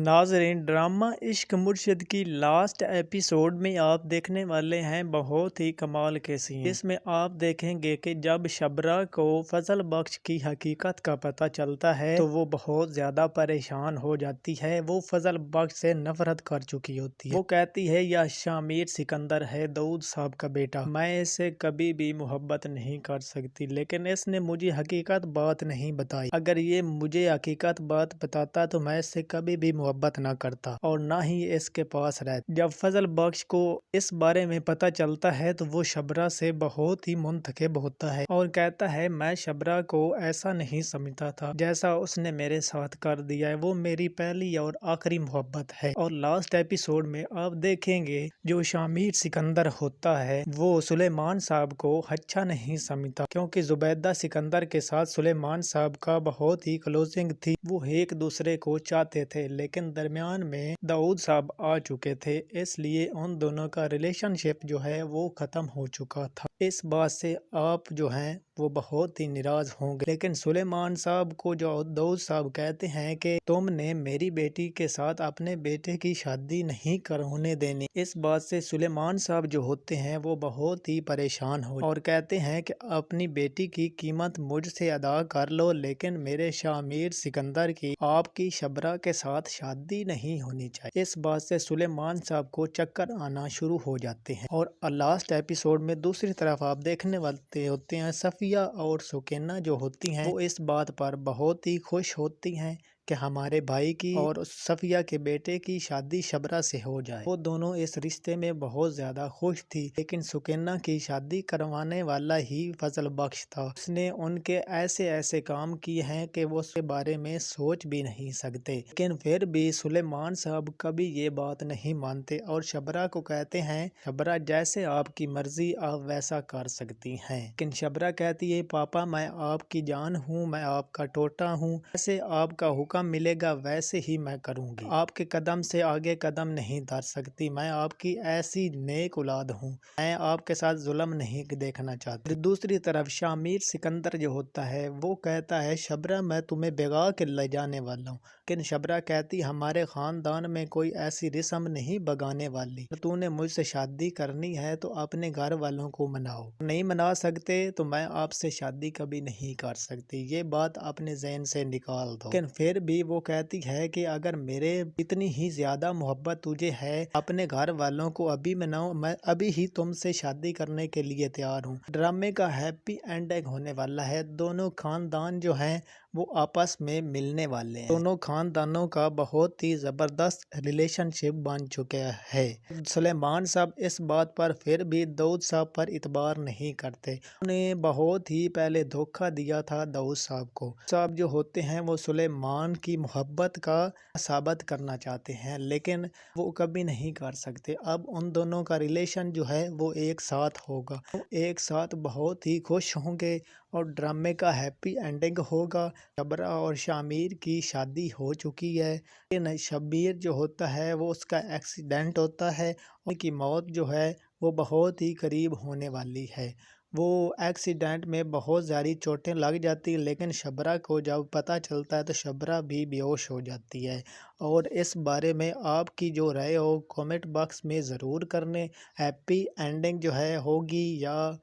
नाज़रीन, ड्रामा इश्क मुर्शिद की लास्ट एपिसोड में आप देखने वाले हैं बहुत ही कमाल के सीन। इसमें आप देखेंगे कि जब शबरा को फजल बख्श की हकीकत का पता चलता है तो वो बहुत ज़्यादा परेशान हो जाती है। वो फजल बख्श से नफरत कर चुकी होती है। वो कहती है यह शामिर सिकंदर है, दाऊद साहब का बेटा, मैं इससे कभी भी मोहब्बत नहीं कर सकती, लेकिन इसने मुझे हकीकत बात नहीं बताई। अगर ये मुझे हकीकत बात बताता तो मैं इससे कभी भी मोहब्बत ना करता और ना ही इसके पास रहता। जब फजल बख्श को इस बारे में पता चलता है तो वो शबरा से बहुत ही मुंतकिब होता है और कहता है मैं शबरा को ऐसा नहीं समझता था जैसा उसने मेरे साथ कर दिया है। वो मेरी पहली और आखिरी मोहब्बत है। और लास्ट एपिसोड में आप देखेंगे जो शामिर सिकंदर होता है वो सुलेमान साहब को अच्छा नहीं समझता, क्योंकि जुबैदा सिकंदर के साथ सुलेमान साहब का बहुत ही क्लोजिंग थी। वो एक दूसरे को चाहते थे, लेकिन दरमियान में दाऊद साहब आ चुके थे, इसलिए उन दोनों का रिलेशनशिप जो है वो खत्म हो चुका था। इस बात से आप जो हैं वो बहुत ही निराश होंगे। लेकिन सुलेमान साहब को जो दाऊद साहब कहते हैं कि तुमने मेरी बेटी के साथ अपने बेटे की शादी नहीं होने देनी। इस बात से सुलेमान साहब जो होते हैं वो बहुत ही परेशान हो और कहते हैं कि अपनी बेटी की कीमत मुझसे अदा कर लो, लेकिन मेरे शामिर सिकंदर की आपकी शबरा के साथ शादी नहीं होनी चाहिए। इस बात से सुलेमान साहब को चक्कर आना शुरू हो जाते हैं। और लास्ट एपिसोड में दूसरी तरफ आप देखने वाले होते हैं सफिया और सुकैना जो होती हैं वो इस बात पर बहुत ही खुश होती हैं कि हमारे भाई की और सफिया के बेटे की शादी शबरा से हो जाए। वो दोनों इस रिश्ते में बहुत ज्यादा खुश थी, लेकिन सुकैना की शादी करवाने वाला ही फजल बख्श था। उसने उनके ऐसे ऐसे काम किए हैं कि वो उसके बारे में सोच भी नहीं सकते, लेकिन फिर भी सुलेमान साहब कभी ये बात नहीं मानते और शबरा को कहते हैं शबरा जैसे आपकी मर्जी आप वैसा कर सकती हैं। लेकिन शबरा कहती है पापा मैं आपकी जान हूँ, मैं आपका टोटा हूँ, जैसे आपका हुक्म मिलेगा वैसे ही मैं करूंगी, आपके कदम से आगे कदम नहीं धर सकती, मैं आपकी ऐसी नेक औलाद हूँ, मैं आपके साथ जुल्म नहीं देखना चाहती। दूसरी तरफ शामिर सिकंदर जो होता है वो कहता है शबरा मैं तुम्हें बेगा के ले जाने वाला हूँ, लेकिन शबरा कहती हमारे खानदान में कोई ऐसी रस्म नहीं बगाने वाली, तूने मुझसे शादी करनी है तो अपने घर वालों को मनाओ, नहीं मना सकते तो मैं आपसे शादी कभी नहीं कर सकती, ये बात अपने ज़हन से निकाल दो। लेकिन फिर भी वो कहती है कि अगर मेरे इतनी ही ज्यादा मोहब्बत तुझे है अपने घर वालों को अभी मनाओ, मैं अभी ही तुमसे शादी करने के लिए तैयार हूँ। ड्रामे का हैप्पी एंडिंग होने वाला है, दोनों खानदान जो हैं वो आपस में मिलने वाले हैं, दोनों खानदानों का बहुत ही जबरदस्त रिलेशनशिप बन चुका है। सुलेमान साहब इस बात पर फिर भी दाऊद साहब पर इतबार नहीं करते, उन्हें बहुत ही पहले धोखा दिया था दाऊद साहब को। साहब जो होते हैं वो सुलेमान की मोहब्बत का साबित करना चाहते हैं, लेकिन वो कभी नहीं कर सकते। अब उन दोनों का रिलेशन जो है वो एक साथ होगा, वो एक साथ बहुत ही खुश होंगे और ड्रामे का हैप्पी एंडिंग होगा। शबरा और शामिर की शादी हो चुकी है, लेकिन शबीर जो होता है वो उसका एक्सीडेंट होता है, उनकी मौत जो है वो बहुत ही करीब होने वाली है। वो एक्सीडेंट में बहुत सारी चोटें लग जाती है, लेकिन शबरा को जब पता चलता है तो शबरा भी बेहोश हो जाती है। और इस बारे में आपकी जो राय हो कमेंट बॉक्स में ज़रूर करने। हैप्पी एंडिंग जो है होगी या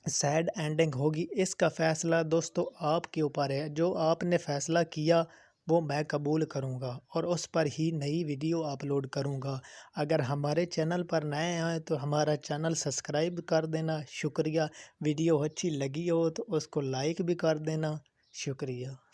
सैड एंडिंग होगी, इसका फ़ैसला दोस्तों आपके ऊपर है। जो आपने फ़ैसला किया वो मैं कबूल करूँगा और उस पर ही नई वीडियो अपलोड करूँगा। अगर हमारे चैनल पर नए आए तो हमारा चैनल सब्सक्राइब कर देना, शुक्रिया। वीडियो अच्छी लगी हो तो उसको लाइक भी कर देना, शुक्रिया।